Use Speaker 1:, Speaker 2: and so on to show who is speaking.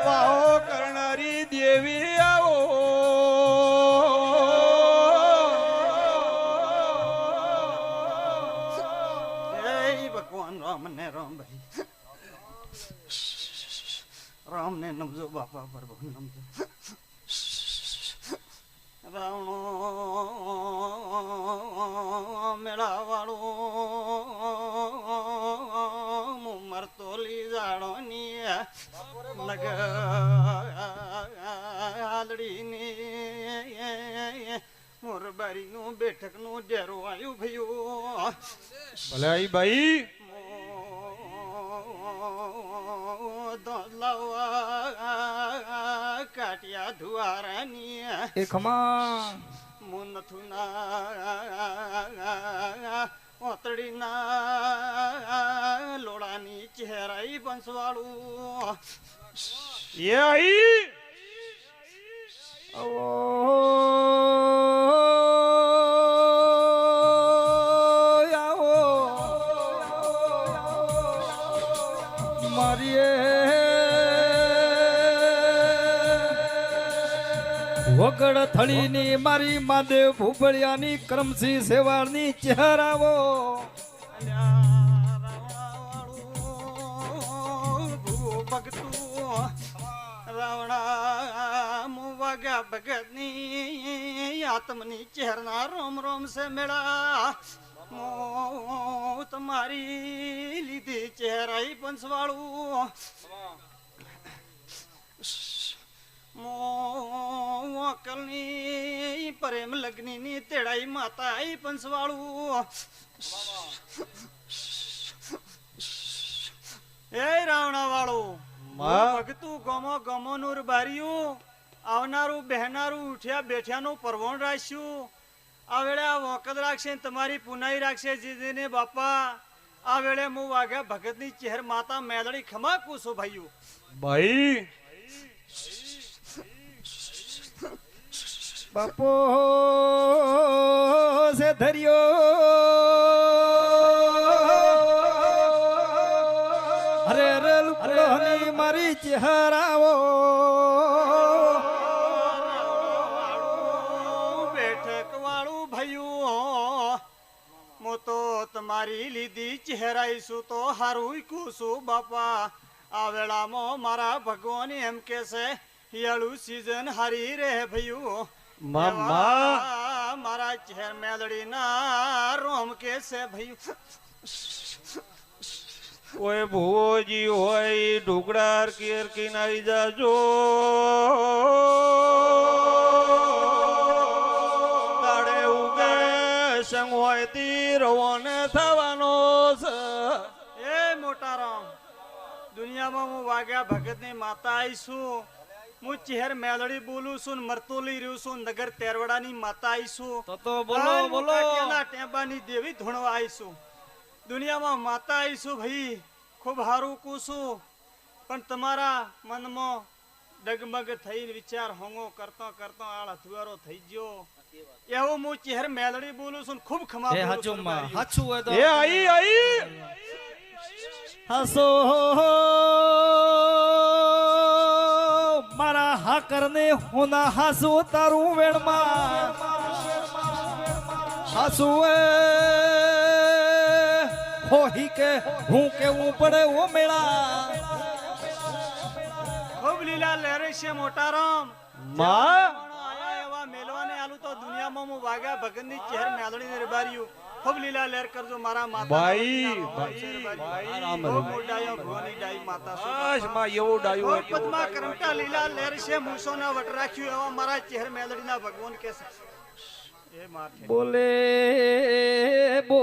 Speaker 1: વાહો કરનારી દેવી આવો
Speaker 2: ભગવાન રામ ને રામ ભાઈ રામ ને નમજો બાપા પ્રભુ નમજો રાવણો મેળા વાળો મરતો લી જાડો ની નગડી ની મોરબારી નું બેઠક નું ડેરો આવ્યું ભયું
Speaker 1: ભલે ભાઈ
Speaker 2: કાટિયા ધુવારાની
Speaker 3: એ ખમા
Speaker 2: મુન થુના ઓતડીના લોડાની ચહેરાઈ બંસવાળું
Speaker 1: એ આઈ
Speaker 3: વગડ થળીની મારી માદેવ ભૂપળિયાની કરમસી સેવાળની ચહેરાવો
Speaker 2: રાવણા મુવાગા ભગતની આત્મની ચહેરના રોમ રોમ સે મેળા તમારી લીધી ચહેરાઈ પંચવાળું મોકલની પ્રેમ લગ્નની તેડાઈ માતા આઈ પંચવાળું એ રાવણા વાળું ભગતું ગમો ગમો નું બાર્યું આવનારું બહેનારું ઉઠ્યા બેઠ્યાનું પરવણ રાખ્યું આ વેળે આ વખત રાખશે તમારી પુનાઈ રાખશે જીજીને બાપા આ વેળે હું વાઘા ભગતની ચહેર માતા મેલડી ખમા કુસો ભાઈઓ
Speaker 1: ભાઈ
Speaker 3: બાપો સે ધર્યો અરે રે લુકડોની મારી ચહેરાવો
Speaker 2: બેઠક વાળું ભાઈઓ મો તો તમારી લીધી ચહેરાઈશું તો હારું કુસું બાપા આ વેળામાં મારા ભગવાન એમ કે છે યાળું સીઝન હારી રે ભયું
Speaker 1: મામા
Speaker 2: મારા ચહેર મેલડી ના રોમ કે છે ભયું
Speaker 1: કોઈ ભુવોજી હોય ઢોકળા કેર કિનારી જાજો તાળે ઉગે સંગ હોય તી રવાને થવાનો છે
Speaker 2: એ મોટા રામ દુનિયામાં હું વાગ્યા ભગતની માતા આવીશું હું ચહેર મેલડી બોલું છું મરતોલી રહ્યું છું નગર તેરવડાની માતા આવીશું
Speaker 3: તો બોલો બોલો
Speaker 2: ટેબાની દેવી ધૂણવા આવીશું દુનિયામાં માતા આવીશું ભાઈ ખૂબ હારું કુશું પણ તમારા મનમાં ડગમગ થઈ વિચાર હોંગો કરતો કરતો આળ હથુવારો થઈ ગયો એવું હું ચહેર મેલડી બોલું છું ખૂબ ખમા
Speaker 3: એ હાચું માં હાચું હોય તો
Speaker 1: એ આઈ
Speaker 3: હસો મારા હાકર ને હોના હાસુ તારું વેણમાં હાસુ હોહી કે હું કેવું પડે ઓ મેળા
Speaker 2: ખૂબ લીલા લહેરે છે મોટા રામ
Speaker 1: માં
Speaker 2: આયા એવા મેલવાને આલુ તો દુનિયામાં હું વાગ્યા ભગતની ચહેર મેલડી ને રબાર્યું ખૂબ લીલા લહેર કરજો મારા માતા
Speaker 1: ભાઈ
Speaker 2: રામ ડાયો ભવાની ડાઈ માતા
Speaker 1: બસ માં એવું ડાયું હોય
Speaker 2: પદ્મા કરમટા લીલા લહેર છે મૂસોના વટ રાખ્યું એવા મારા ચહેર મેલડીના ભગવાન કે એ માથે
Speaker 3: બોલે બોલે